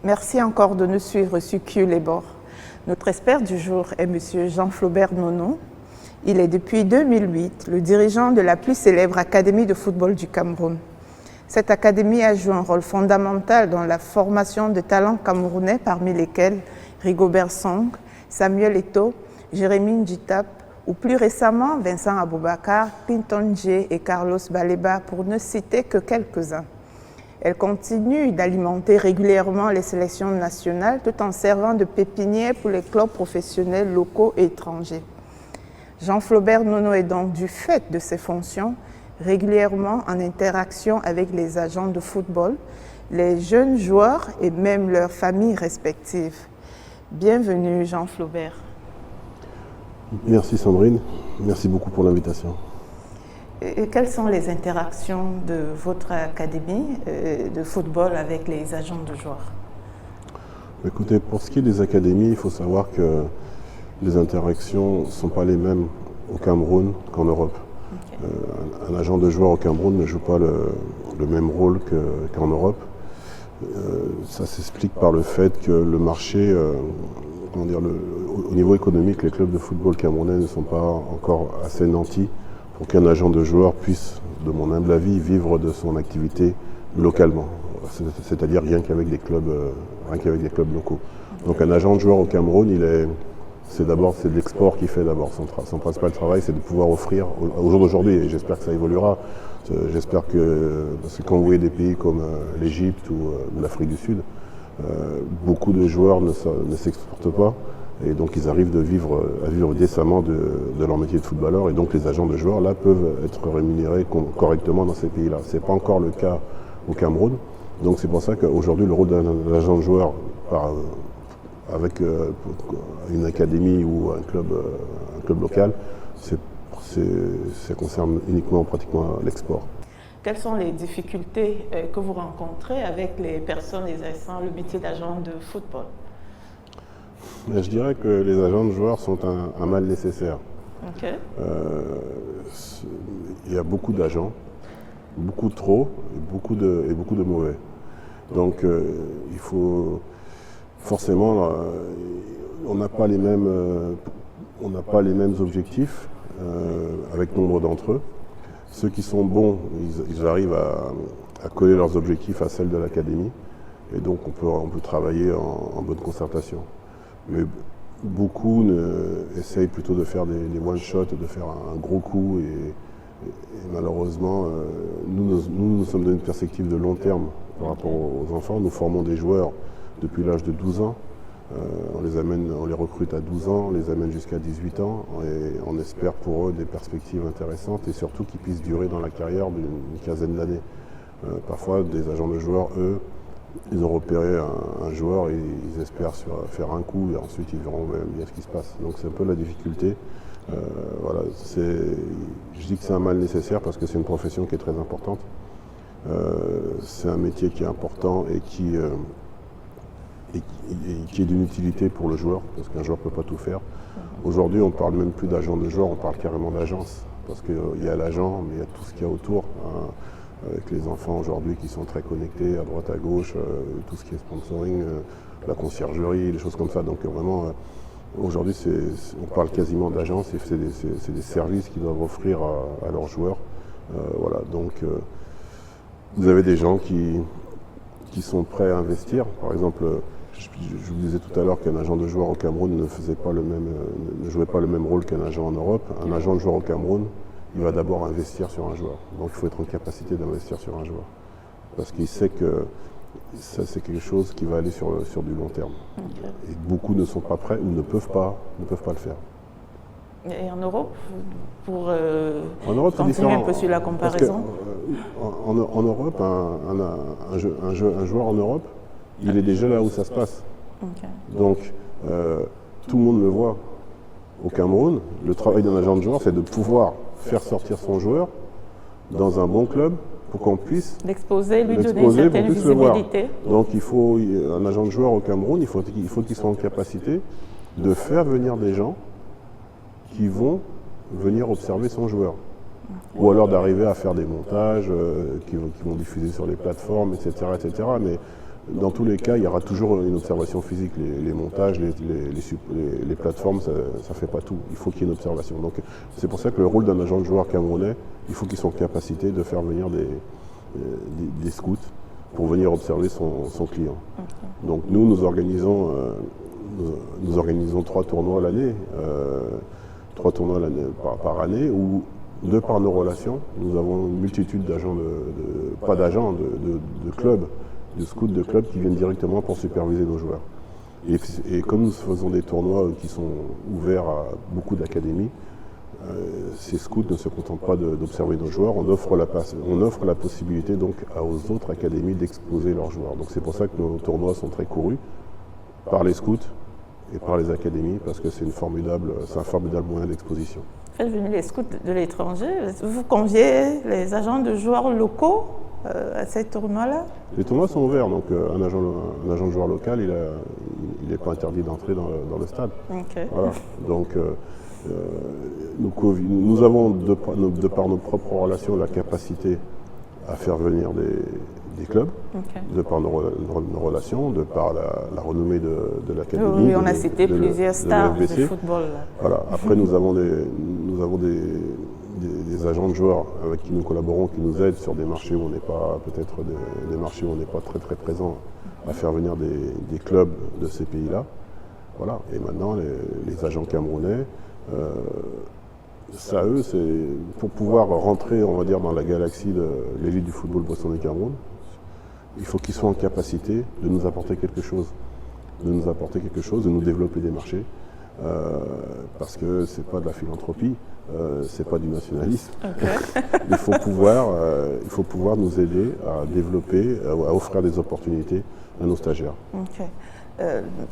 Merci encore de nous suivre sur Q les bords. Notre expert du jour est M. Jean-Flobert Nono. Il est depuis 2008 le dirigeant de la plus célèbre académie de football du Cameroun. Cette académie a joué un rôle fondamental dans la formation de talents camerounais, parmi lesquels Rigobert Song, Samuel Eto'o, Jérémy Njitap ou plus récemment Vincent Aboubakar, Clinton Djé et Carlos Baleba, pour ne citer que quelques-uns. Elle continue d'alimenter régulièrement les sélections nationales tout en servant de pépinière pour les clubs professionnels locaux et étrangers. Jean-Flobert Nono est donc, du fait de ses fonctions, régulièrement en interaction avec les agents de football, les jeunes joueurs et même leurs familles respectives. Bienvenue Jean-Flobert. Merci Sandrine, merci beaucoup pour l'invitation. Et quelles sont les interactions de votre académie de football avec les agents de joueurs? Écoutez, pour ce qui est des académies, il faut savoir que les interactions ne sont pas les mêmes au Cameroun qu'en Europe. Okay. Un agent de joueur au Cameroun ne joue pas le même rôle qu'en Europe. Ça s'explique par le fait que le marché, au niveau économique, les clubs de football camerounais ne sont pas encore assez nantis pour qu'un agent de joueur puisse, de mon humble avis, vivre de son activité localement, c'est-à-dire rien qu'avec des clubs locaux. Donc un agent de joueur au Cameroun, c'est de l'export qu'il fait d'abord. Son principal travail, c'est de pouvoir offrir au jour d'aujourd'hui, et j'espère que ça évoluera. J'espère parce que quand vous voyez des pays comme l'Égypte ou l'Afrique du Sud, beaucoup de joueurs ne s'exportent pas, et donc ils arrivent à vivre décemment de leur métier de footballeur, et donc les agents de joueurs là peuvent être rémunérés correctement dans ces pays-là. Ce n'est pas encore le cas au Cameroun, donc c'est pour ça qu'aujourd'hui le rôle d'un agent de joueur avec une académie ou un club local, ça concerne uniquement pratiquement l'export. Quelles sont les difficultés que vous rencontrez avec les personnes exerçant le métier d'agent de football? Mais je dirais que les agents de joueurs sont un mal nécessaire. Okay. Il y a beaucoup d'agents, beaucoup trop et beaucoup de mauvais. Donc il faut forcément, on n'a pas les mêmes objectifs avec nombre d'entre eux. Ceux qui sont bons, ils arrivent à coller leurs objectifs à celles de l'académie, et donc on peut travailler en bonne concertation. Mais beaucoup essayent plutôt de faire des one-shots, de faire un gros coup, et malheureusement, nous sommes dans une perspective de long terme par rapport aux enfants. Nous formons des joueurs depuis l'âge de 12 ans. On les recrute à 12 ans, on les amène jusqu'à 18 ans, et on espère pour eux des perspectives intéressantes, et surtout qu'ils puissent durer dans la carrière d'une quinzaine d'années. Parfois, des agents de joueurs, eux, ils ont repéré un joueur et ils espèrent faire un coup, et ensuite ils verront bien ce qui se passe. Donc c'est un peu la difficulté. Voilà, je dis que c'est un mal nécessaire parce que c'est une profession qui est très importante. C'est un métier qui est important et qui est d'une utilité pour le joueur, parce qu'un joueur ne peut pas tout faire. Aujourd'hui, on ne parle même plus d'agent de joueur, on parle carrément d'agence, parce qu'il y a l'agent, mais il y a tout ce qu'il y a autour, avec les enfants aujourd'hui qui sont très connectés à droite, à gauche, tout ce qui est sponsoring, la conciergerie, des choses comme ça. Donc vraiment, aujourd'hui, on parle quasiment d'agence, et c'est des services qu'ils doivent offrir à leurs joueurs. Voilà, donc vous avez des gens qui sont prêts à investir. Par exemple, je vous disais tout à l'heure qu'un agent de joueur au Cameroun ne jouait pas le même rôle qu'un agent en Europe. Un agent de joueur au Cameroun, il va d'abord investir sur un joueur. Donc il faut être en capacité d'investir sur un joueur. Parce qu'il sait que ça, c'est quelque chose qui va aller sur du long terme. Okay. Et beaucoup ne sont pas prêts ou ne peuvent pas le faire. Et en Europe, pour continuer un peu sur la comparaison, en Europe, un joueur en Europe, il est déjà là où ça se passe. Okay. Donc, tout le monde le voit. Au Cameroun, le travail d'un agent de joueur, c'est de pouvoir faire sortir son joueur dans un bon club pour qu'on puisse l'exposer, lui donner une certaine visibilité. Donc, un agent de joueur au Cameroun, il faut qu'il soit en capacité de faire venir des gens qui vont venir observer son joueur. Ou alors d'arriver à faire des montages qui vont diffuser sur les plateformes, etc. etc. Mais Dans tous les cas, il y aura toujours une observation physique. Les montages, les plateformes, ça ne fait pas tout. Il faut qu'il y ait une observation. Donc c'est pour ça que le rôle d'un agent de joueur camerounais, il faut qu'ils soient en capacité de faire venir des scouts pour venir observer son client. Okay. Donc nous organisons 3 tournois l'année, 3 tournois par année, où de par nos relations, nous avons une multitude d'agents, pas d'agents, de clubs, de scouts de clubs qui viennent directement pour superviser nos joueurs. Et comme nous faisons des tournois qui sont ouverts à beaucoup d'académies, ces scouts ne se contentent pas d'observer nos joueurs, on offre la possibilité donc aux autres académies d'exposer leurs joueurs. Donc c'est pour ça que nos tournois sont très courus par les scouts et par les académies, parce que c'est un formidable moyen d'exposition. Faites venir les scouts de l'étranger, vous conviez les agents de joueurs locaux à ces tournois-là? Les tournois sont ouverts, donc un agent de joueur local, il n'est pas interdit d'entrer dans le stade. Okay. Voilà. Donc nous avons, de par nos propres relations, la capacité à faire venir des clubs, okay, de par nos relations, de par la renommée de l'académie. Oui, on a cité plusieurs stars du football. Là. Voilà. Après, nous avons des agents de joueurs avec qui nous collaborons, qui nous aident sur des marchés où on n'est pas, peut-être des marchés où on n'est pas très très présent, à faire venir des clubs de ces pays-là. Voilà. Et maintenant, les agents camerounais, ça, eux, c'est pour pouvoir rentrer, on va dire, dans la galaxie de l'élite du football botswanais Cameroun, il faut qu'ils soient en capacité de nous apporter quelque chose, de nous développer des marchés, parce que c'est pas de la philanthropie, c'est pas du nationalisme. Okay. il faut pouvoir nous aider à développer, à offrir des opportunités à nos stagiaires. Okay.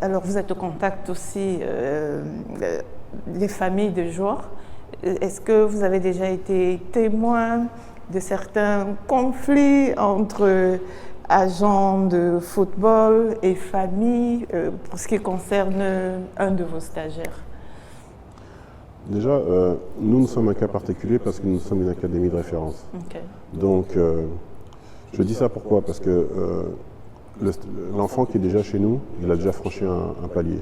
Alors vous êtes au contact aussi des familles de joueurs. Est-ce que vous avez déjà été témoin de certains conflits entre agents de football et familles pour ce qui concerne un de vos stagiaires? Déjà, nous sommes un cas particulier parce que nous sommes une académie de référence. Okay. Donc, je dis ça pourquoi? Parce que l'enfant qui est déjà chez nous, il a déjà franchi un palier.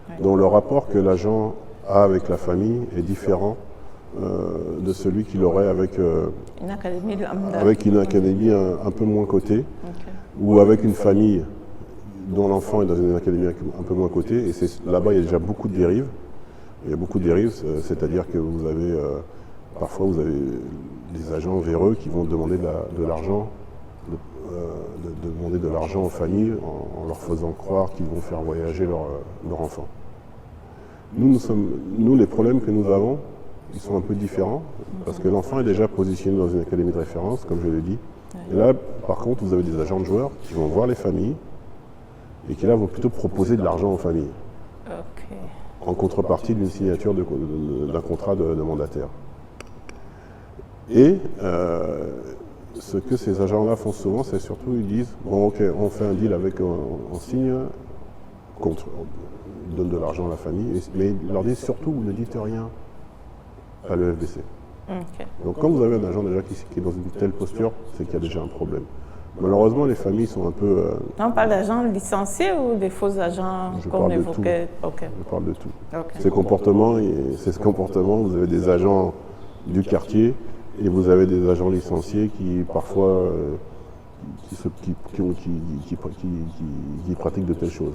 Ouais. Donc le rapport que l'agent a avec la famille est différent de celui qu'il aurait avec une académie un peu moins cotée, okay, ou avec une famille dont l'enfant est dans une académie un peu moins cotée. Et là-bas, il y a déjà beaucoup de dérives. Il y a beaucoup de dérives, c'est-à-dire que parfois vous avez des agents véreux qui vont demander de l'argent, demander de l'argent aux familles en leur faisant croire qu'ils vont faire voyager leur enfant. Nous, les problèmes que nous avons, ils sont un peu différents, parce que l'enfant est déjà positionné dans une académie de référence, comme je l'ai dit. Et là, par contre, vous avez des agents de joueurs qui vont voir les familles et qui là vont plutôt proposer de l'argent aux familles. Okay. En contrepartie d'une signature d'un contrat de mandataire. Et ce que ces agents-là font souvent, c'est surtout, ils disent, bon ok, on fait un deal on signe, on donne de l'argent à la famille, mais ils leur disent surtout, vous ne dites rien à l'EFBC. Okay. Donc quand vous avez un agent déjà qui est dans une telle posture, c'est qu'il y a déjà un problème. Malheureusement, les familles sont un peu... On parle d'agents licenciés ou des faux agents qu'on évoquait? Okay. Je parle de tout. Okay. Ces comportements, vous avez des agents du quartier et vous avez des agents licenciés qui parfois qui pratiquent de telles choses.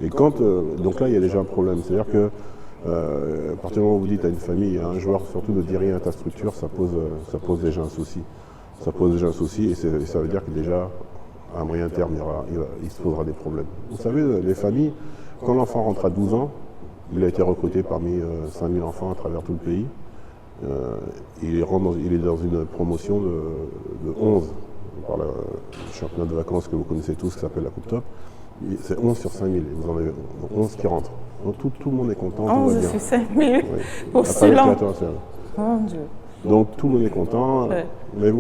Et donc là, il y a déjà un problème. C'est-à-dire que à partir du moment où vous dites à une famille, à un joueur, surtout ne dit rien à ta structure, ça pose déjà un souci. Ça pose déjà un souci et ça veut dire que déjà, à moyen terme, il se posera des problèmes. Vous savez, les familles, quand l'enfant rentre à 12 ans, il a été recruté parmi 5000 enfants à travers tout le pays. Il est dans une promotion de 11 par le championnat de vacances que vous connaissez tous, qui s'appelle la Coupe Top. C'est 11 sur 5000, vous en avez 11 qui rentrent. Donc tout le monde est content. 11 sur 5000 pour cela. Mon Dieu. Donc tout le monde est content, ouais. mais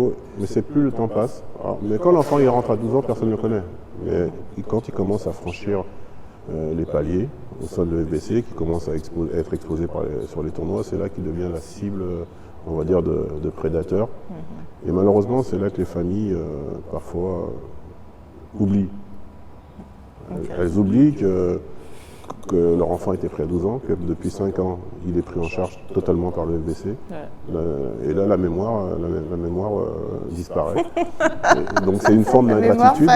c'est plus le temps passe. Alors, mais quand l'enfant il rentre à 12 ans, personne ne le connaît. Mais quand il commence à franchir les paliers au sein de l'EFBC, qui commence à être exposé sur les tournois, c'est là qu'il devient la cible, on va dire, de prédateurs. Mm-hmm. Et malheureusement, c'est là que les familles, parfois, oublient. Elles oublient que leur enfant était pris à 12 ans, que depuis 5 ans, il est pris en charge totalement par le FBC. Et là, la mémoire disparaît. Donc c'est une forme d'ingratitude.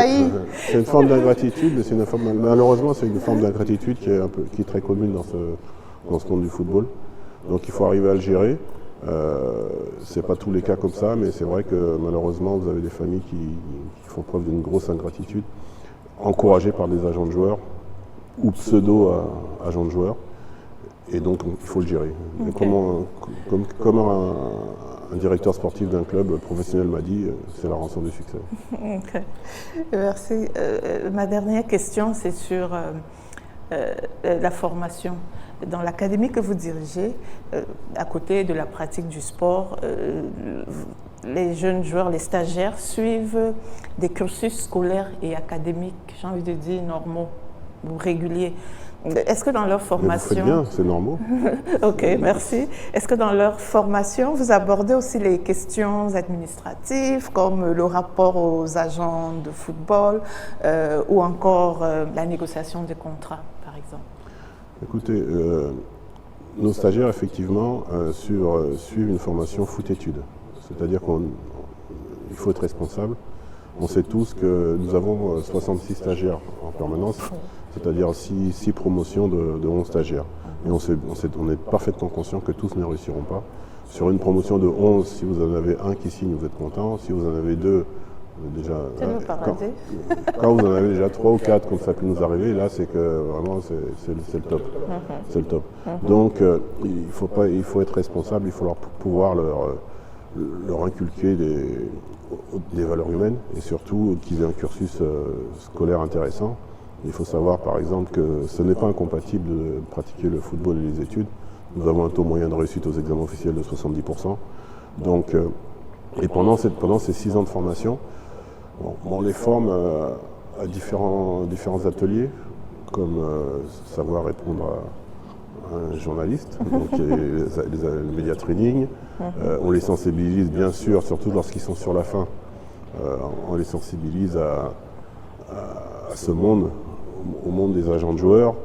C'est une forme d'ingratitude, mais malheureusement, c'est une forme d'ingratitude qui est très commune dans ce monde du football. Donc il faut arriver à le gérer. C'est pas tous les cas comme ça, mais c'est vrai que malheureusement, vous avez des familles qui font preuve d'une grosse ingratitude, encouragées par des agents de joueurs ou pseudo-agents de joueurs, et donc il faut le gérer. Okay. Comme un directeur sportif d'un club professionnel m'a dit, c'est la rançon du succès. Okay. Merci. Ma dernière question, c'est sur la formation. Dans l'académie que vous dirigez, à côté de la pratique du sport, les jeunes joueurs, les stagiaires suivent des cursus scolaires et académiques, j'ai envie de dire normaux ou réguliers. Est-ce que dans leur formation... Vous faites bien, c'est normaux. Ok, merci. Est-ce que dans leur formation, vous abordez aussi les questions administratives, comme le rapport aux agents de football ou encore la négociation des contrats, par exemple? Écoutez, nos stagiaires, effectivement, suivent une formation foot-études. C'est-à-dire qu'il faut être responsable. On sait tous que nous avons 66 stagiaires en permanence, c'est-à-dire 6 promotions de 11 stagiaires. Et on est parfaitement conscient que tous ne réussiront pas. Sur une promotion de 11, si vous en avez un qui signe, vous êtes content. Si vous en avez 2, déjà, quand vous en avez déjà 3 ou 4, comme ça peut nous arriver, là c'est que vraiment c'est le top. C'est le top. Donc il faut être responsable, il faut pouvoir leur inculquer des valeurs humaines et surtout qu'ils aient un cursus scolaire intéressant. Il faut savoir par exemple que ce n'est pas incompatible de pratiquer le football et les études. Nous avons un taux moyen de réussite aux examens officiels de 70%. Donc, et pendant ces 6 ans de formation, on les forme à différents ateliers, comme savoir répondre à un journaliste, donc les médias training. On les sensibilise bien sûr, surtout lorsqu'ils sont sur la fin, on les sensibilise à ce monde, au monde des agents de joueurs,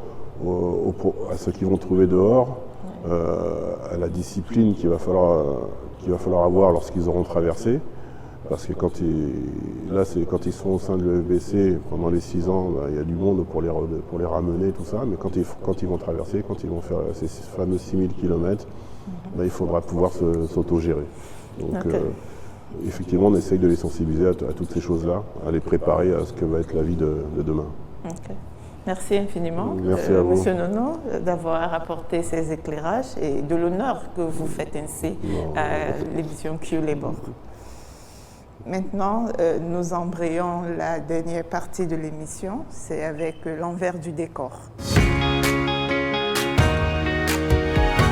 à ce qu'ils vont trouver dehors, à la discipline qu'il va falloir avoir lorsqu'ils auront traversé. Parce que quand ils sont au sein de l'EFBC pendant les 6 ans, il y a du monde pour les ramener, tout ça. Mais quand ils vont traverser, quand ils vont faire ces fameux 6000 km, il faudra pouvoir s'autogérer. Donc effectivement, on essaye de les sensibiliser à toutes ces choses-là, à les préparer à ce que va être la vie de demain. Okay. Merci infiniment, Merci à vous. Monsieur Nono, d'avoir apporté ces éclairages et de l'honneur que vous faites ainsi à l'émission Q les bords. Maintenant, nous embrayons la dernière partie de l'émission, c'est avec l'envers du décor.